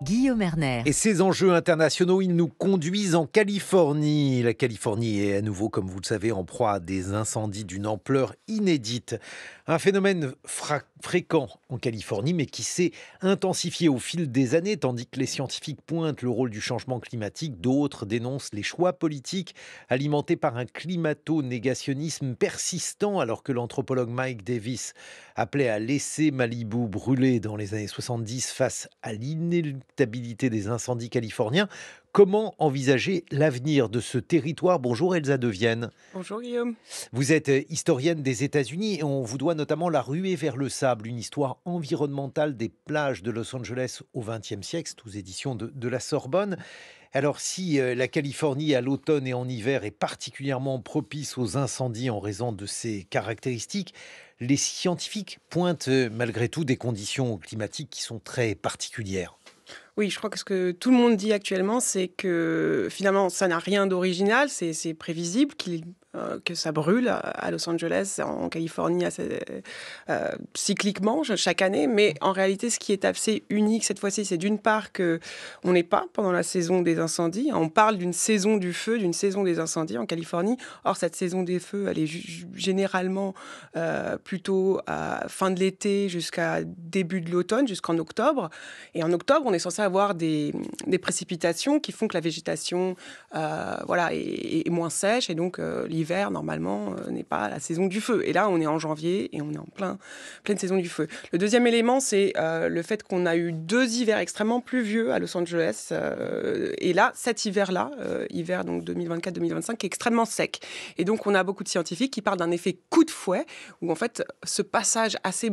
Guillaume Erner. Et ces enjeux internationaux, ils nous conduisent en Californie. La Californie est à nouveau, comme vous le savez, en proie à des incendies d'une ampleur inédite. Un phénomène fréquent en Californie, mais qui s'est intensifié au fil des années, tandis que les scientifiques pointent le rôle du changement climatique. D'autres dénoncent les choix politiques alimentés par un climato-négationnisme persistant, alors que l'anthropologue Mike Davis appelait à laisser Malibu brûler dans les années 70 face à l'inéluctabilité des incendies californiens. Comment envisager l'avenir de ce territoire? Bonjour Elsa Devienne. Bonjour Guillaume. Vous êtes historienne des États-Unis et on vous doit notamment La ruée vers le sable, une histoire environnementale des plages de Los Angeles au XXe siècle, c'est aux éditions de la Sorbonne. Alors si la Californie à l'automne et en hiver est particulièrement propice aux incendies en raison de ses caractéristiques, les scientifiques pointent malgré tout des conditions climatiques qui sont très particulières. Oui, je crois que ce que tout le monde dit actuellement, c'est que finalement, ça n'a rien d'original, c'est prévisible que ça brûle à Los Angeles, en Californie, cycliquement, chaque année. Mais en réalité, ce qui est assez unique cette fois-ci, c'est d'une part qu'on n'est pas pendant la saison des incendies. On parle d'une saison du feu, d'une saison des incendies en Californie. Or, cette saison des feux, elle est généralement plutôt à fin de l'été jusqu'à début de l'automne, jusqu'en octobre. Et en octobre, on est censé avoir des précipitations qui font que la végétation est moins sèche et donc l'hiver, normalement, n'est pas la saison du feu. Et là, on est en janvier et on est en pleine saison du feu. Le deuxième élément, c'est le fait qu'on a eu 2 hivers extrêmement pluvieux à Los Angeles. Et là, cet hiver-là, hiver donc 2024-2025, est extrêmement sec. Et donc, on a beaucoup de scientifiques qui parlent d'un effet coup de fouet, où en fait, ce passage assez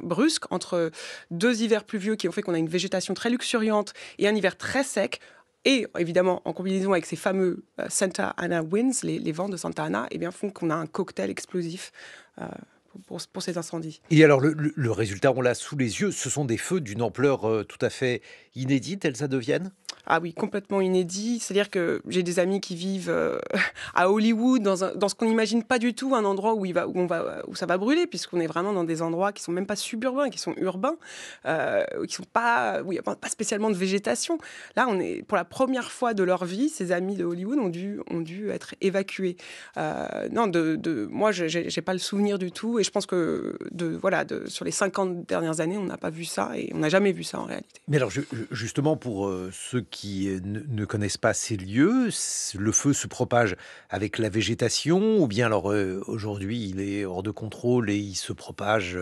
brusque entre 2 hivers pluvieux qui ont fait qu'on a une végétation très luxuriante et un hiver très sec, et évidemment en combinaison avec ces fameux Santa Ana winds, les vents de Santa Ana, eh bien, font qu'on a un cocktail explosif pour ces incendies. Et alors le résultat, on l'a sous les yeux, ce sont des feux d'une ampleur tout à fait inédite, Elsa Devienne. Ah oui, complètement inédit. C'est-à-dire que j'ai des amis qui vivent à Hollywood, dans ce qu'on n'imagine pas du tout, un endroit où ça va brûler, puisqu'on est vraiment dans des endroits qui sont même pas suburbains, qui sont urbains, qui sont pas, où il n'y a pas spécialement de végétation. Là, on est, pour la première fois de leur vie, ces amis de Hollywood ont dû être évacués. Moi, j'ai pas le souvenir du tout, et je pense que sur les 50 dernières années, on n'a pas vu ça, et on n'a jamais vu ça en réalité. Mais alors justement pour ceux qui ne connaissent pas ces lieux, le feu se propage avec la végétation ou bien alors aujourd'hui il est hors de contrôle et il se propage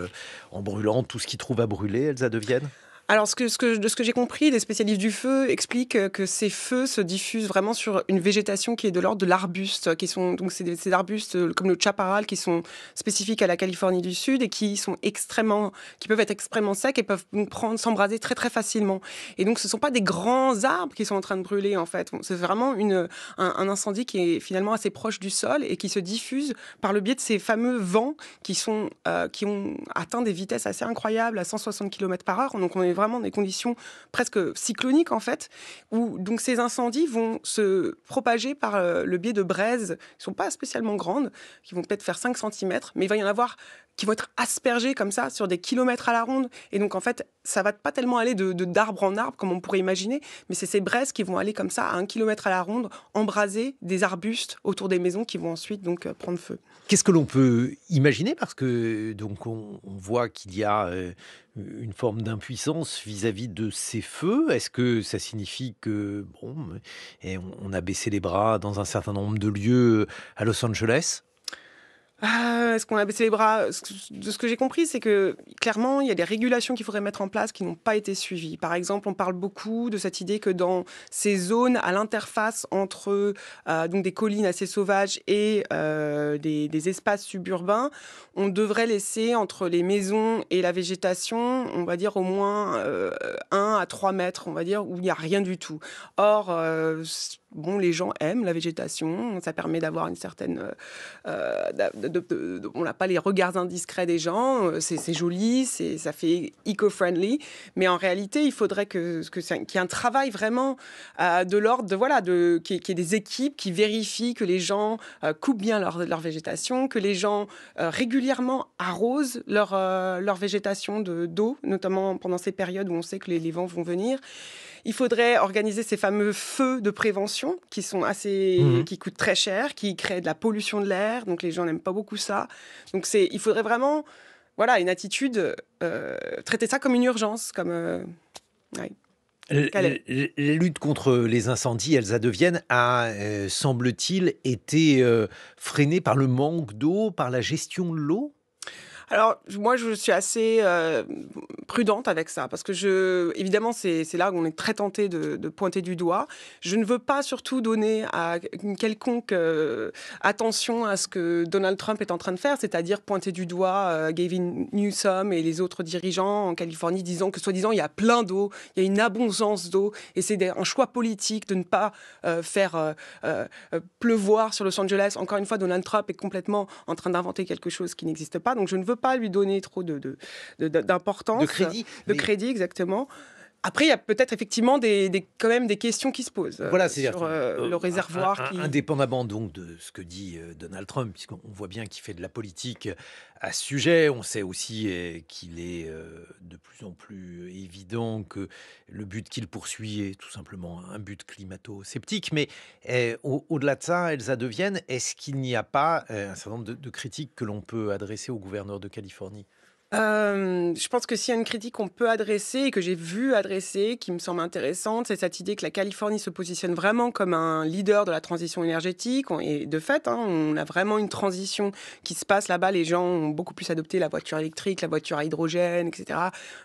en brûlant tout ce qu'il trouve à brûler, Elsa Devienne? Alors, de ce que j'ai compris, les spécialistes du feu expliquent que ces feux se diffusent vraiment sur une végétation qui est de l'ordre de l'arbuste, donc ces arbustes comme le chaparral qui sont spécifiques à la Californie du Sud et qui peuvent être extrêmement secs et peuvent s'embraser très très facilement. Et donc, ce ne sont pas des grands arbres qui sont en train de brûler en fait. C'est vraiment un incendie qui est finalement assez proche du sol et qui se diffuse par le biais de ces fameux vents qui ont atteint des vitesses assez incroyables à 160 km/h. Donc, on est vraiment des conditions presque cycloniques en fait, où donc ces incendies vont se propager par le biais de braises qui sont pas spécialement grandes, qui vont peut-être faire 5 cm, mais il va y en avoir qui vont être aspergés comme ça sur des kilomètres à la ronde. Et donc en fait, ça va pas tellement aller d'arbre en arbre comme on pourrait imaginer, mais c'est ces braises qui vont aller comme ça à 1 kilomètre à la ronde, embraser des arbustes autour des maisons qui vont ensuite donc prendre feu. Qu'est-ce que l'on peut imaginer? Parce que donc on voit qu'il y a une forme d'impuissance vis-à-vis de ces feux. Est-ce que ça signifie que bon, on a baissé les bras dans un certain nombre de lieux à Los Angeles? Est-ce qu'on a baissé les bras? De ce que j'ai compris, c'est que clairement, il y a des régulations qu'il faudrait mettre en place qui n'ont pas été suivies. Par exemple, on parle beaucoup de cette idée que dans ces zones à l'interface entre donc des collines assez sauvages et des espaces suburbains, on devrait laisser entre les maisons et la végétation, on va dire au moins 1 à 3 mètres, on va dire, où il n'y a rien du tout. Or, les gens aiment la végétation, ça permet d'avoir une certaine... on n'a pas les regards indiscrets des gens, c'est joli, ça fait eco-friendly, mais en réalité, il faudrait qu'il y ait un travail vraiment de l'ordre qu'il y ait des équipes qui vérifient que les gens coupent bien leur végétation, que les gens régulièrement arrosent leur végétation d'eau, notamment pendant ces périodes où on sait que les vents vont venir. Il faudrait organiser ces fameux feux de prévention qui sont qui coûtent très cher, qui créent de la pollution de l'air. Donc les gens n'aiment pas beaucoup ça. Donc il faudrait vraiment, voilà, une attitude, traiter ça comme une urgence, ouais. La lutte contre les incendies, elles adviennent, a, semble-t-il, été freinée par le manque d'eau, par la gestion de l'eau? Alors, moi, je suis assez prudente avec ça, parce que évidemment, c'est là où on est très tenté de pointer du doigt. Je ne veux pas surtout donner une quelconque attention à ce que Donald Trump est en train de faire, c'est-à-dire pointer du doigt Gavin Newsom et les autres dirigeants en Californie, disant que, soi-disant, il y a plein d'eau, il y a une abondance d'eau, et c'est un choix politique de ne pas faire pleuvoir sur Los Angeles. Encore une fois, Donald Trump est complètement en train d'inventer quelque chose qui n'existe pas, donc je ne veux pas lui donner trop d'importance. De crédit. De crédit, exactement. Après, il y a peut-être effectivement quand même des questions qui se posent Voilà, sur le réservoir. Indépendamment donc de ce que dit Donald Trump, puisqu'on voit bien qu'il fait de la politique à ce sujet, on sait aussi qu'il est de plus en plus évident que le but qu'il poursuit est tout simplement un but climato-sceptique. Mais au-delà de ça, Elsa Devienne, est-ce qu'il n'y a pas un certain nombre de critiques que l'on peut adresser au gouverneur de Californie? Je pense que s'il y a une critique qu'on peut adresser et que j'ai vu adresser, qui me semble intéressante, c'est cette idée que la Californie se positionne vraiment comme un leader de la transition énergétique. Et de fait, on a vraiment une transition qui se passe là-bas. Les gens ont beaucoup plus adopté la voiture électrique, la voiture à hydrogène, etc.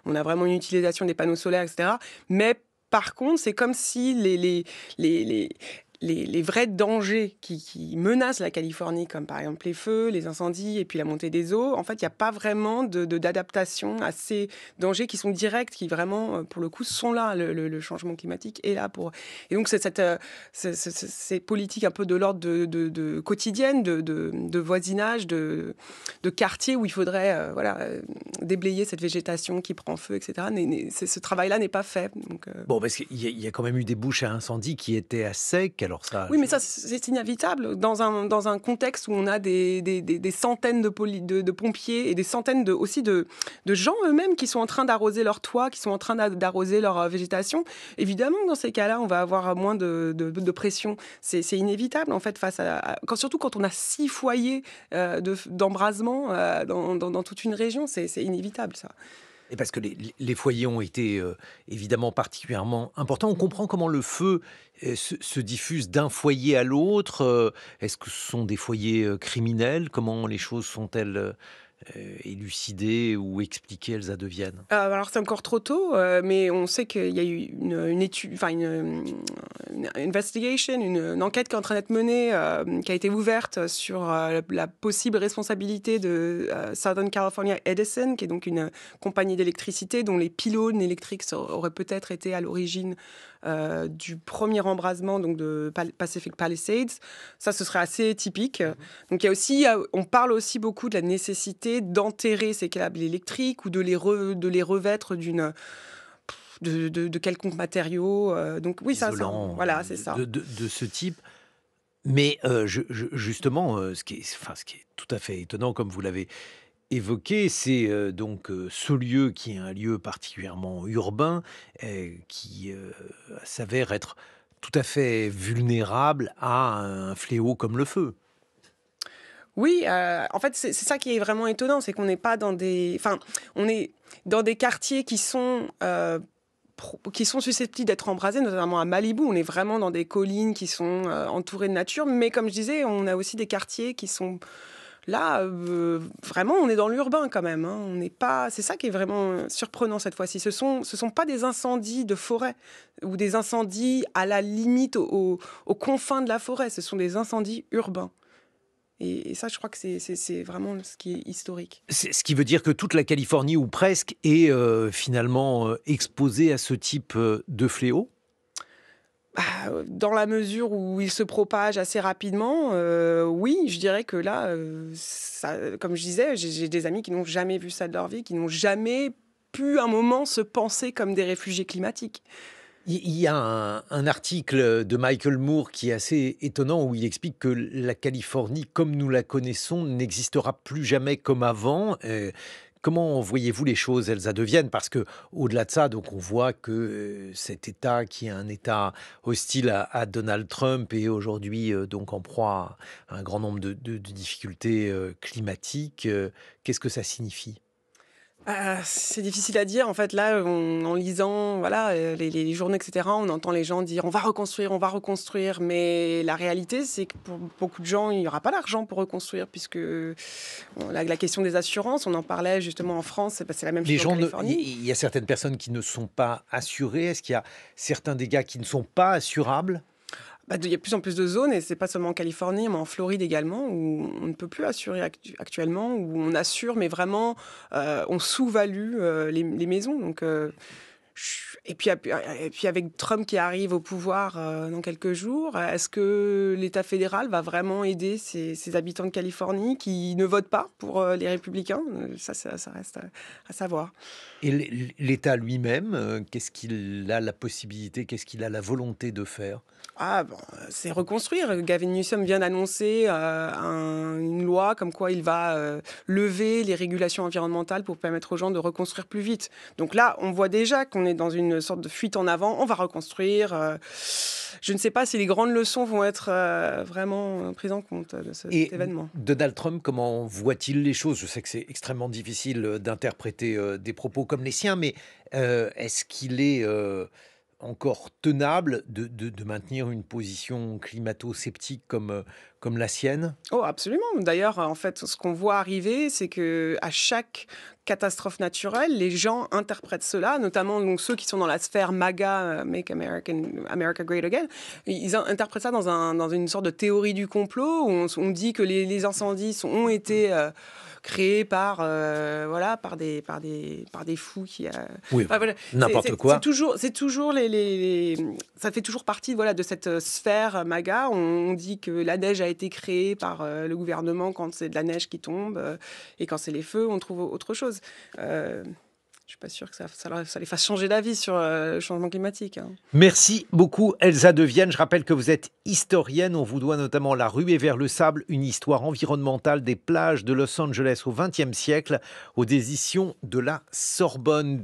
On a vraiment une utilisation des panneaux solaires, etc. Mais par contre, c'est comme si les vrais dangers qui menacent la Californie, comme par exemple les feux, les incendies et puis la montée des eaux, en fait, il n'y a pas vraiment d'adaptation à ces dangers qui sont directs, qui vraiment, pour le coup, sont là. Le changement climatique est là pour... Et donc, ces politiques un peu de l'ordre de quotidienne, de voisinage, de quartier où il faudrait déblayer cette végétation qui prend feu, etc. Ce travail-là n'est pas fait. Donc, Bon, parce qu'il y a quand même eu des bouches à incendie qui étaient à sec. Alors ça, oui, mais ça, c'est inévitable. Dans un contexte où on a des centaines de pompiers et des centaines aussi de gens eux-mêmes qui sont en train d'arroser leur toit, qui sont en train d'arroser leur végétation, évidemment, dans ces cas-là, on va avoir moins de pression. C'est inévitable, en fait, surtout quand on a 6 foyers d'embrasement dans toute une région. C'est inévitable, ça. Et parce que les foyers ont été évidemment particulièrement importants. On comprend comment le feu se diffuse d'un foyer à l'autre. Est-ce que ce sont des foyers criminels? Comment les choses sont-elles élucidées ou expliquées, Elsa Devienne? Alors c'est encore trop tôt, mais on sait qu'il y a eu une étude, enfin une investigation, une enquête qui est en train d'être menée, qui a été ouverte sur la possible responsabilité de Southern California Edison, qui est donc une compagnie d'électricité dont les pylônes électriques auraient peut-être été à l'origine du premier embrasement donc de Pacific Palisades. Ça, ce serait assez typique. Donc il y a aussi, on parle aussi beaucoup de la nécessité d'enterrer ces câbles électriques ou de les revêtre de quelconque matériaux. Donc oui, Isolant, voilà, c'est ça. De ce type. Mais justement, ce qui est tout à fait étonnant, comme vous l'avez évoqué, c'est donc ce lieu qui est un lieu particulièrement urbain, qui s'avère être tout à fait vulnérable à un fléau comme le feu. Oui, en fait, c'est ça qui est vraiment étonnant, c'est qu'on n'est pas on est dans des quartiers qui sont susceptibles d'être embrasés, notamment à Malibu. On est vraiment dans des collines qui sont entourées de nature, mais comme je disais, on a aussi des quartiers qui sont là, vraiment, on est dans l'urbain quand même. On n'est pas. C'est ça qui est vraiment surprenant cette fois-ci. Ce sont pas des incendies de forêt ou des incendies à la limite aux confins de la forêt. Ce sont des incendies urbains. Et ça, je crois que c'est vraiment ce qui est historique. Ce qui veut dire que toute la Californie, ou presque, est finalement exposée à ce type de fléau? Dans la mesure où il se propage assez rapidement, oui, je dirais que là, comme je disais, j'ai des amis qui n'ont jamais vu ça de leur vie, qui n'ont jamais pu un moment se penser comme des réfugiés climatiques. Il y a un article de Michael Moore qui est assez étonnant, où il explique que la Californie, comme nous la connaissons, n'existera plus jamais comme avant. Comment voyez-vous les choses, Elsa de Vienne? Parce que au-delà de ça, donc on voit que cet État qui est un État hostile à Donald Trump est aujourd'hui donc en proie à un grand nombre de difficultés climatiques. Qu'est-ce que ça signifie? C'est difficile à dire. En fait, là, en lisant, voilà, les journaux, et cetera, on entend les gens dire: on va reconstruire». Mais la réalité, c'est que pour beaucoup de gens, il n'y aura pas d'argent pour reconstruire puisque la question des assurances, on en parlait justement en France, c'est la même Les chose en gens, Californie. il y a certaines personnes qui ne sont pas assurées. Est-ce qu'il y a certains dégâts qui ne sont pas assurables? Bah, il y a de plus en plus de zones, et c'est pas seulement en Californie, mais en Floride également, où on ne peut plus assurer actuellement, où on assure, mais vraiment, on sous-value les maisons. Donc, et puis avec Trump qui arrive au pouvoir dans quelques jours, est-ce que l'État fédéral va vraiment aider ces habitants de Californie qui ne votent pas pour les républicains? Ça reste à savoir. Et l'État lui-même, qu'est-ce qu'il a la possibilité, qu'est-ce qu'il a la volonté de faire? Ah bon, c'est reconstruire. Gavin Newsom vient d'annoncer une loi comme quoi il va lever les régulations environnementales pour permettre aux gens de reconstruire plus vite. Donc là, on voit déjà qu'on est dans une sorte de fuite en avant. On va reconstruire. Je ne sais pas si les grandes leçons vont être vraiment prises en compte de cet Et événement. Donald Trump, comment voit-il les choses? Je sais que c'est extrêmement difficile d'interpréter des propos comme les siens, mais est-ce qu'il est encore tenable de maintenir une position climato-sceptique comme la sienne? Oh, absolument. D'ailleurs, en fait, ce qu'on voit arriver, c'est que à chaque catastrophe naturelle, les gens interprètent cela, notamment donc ceux qui sont dans la sphère MAGA, Make America Great Again. Ils interprètent ça dans une sorte de théorie du complot où on dit que les incendies ont été créés voilà, par des fous qui. Oui, Enfin, voilà. n'importe quoi. C'est toujours ça fait toujours partie, voilà, de cette sphère MAGA. On dit que la neige a été créée par le gouvernement quand c'est de la neige qui tombe, et quand c'est les feux, on trouve autre chose. Je suis pas sûre que ça les fasse changer d'avis sur le changement climatique, hein. Merci beaucoup, Elsa de Vienne. Je rappelle que vous êtes historienne. On vous doit notamment La ruée vers le sable, une histoire environnementale des plages de Los Angeles au XXe siècle, aux éditions de la Sorbonne.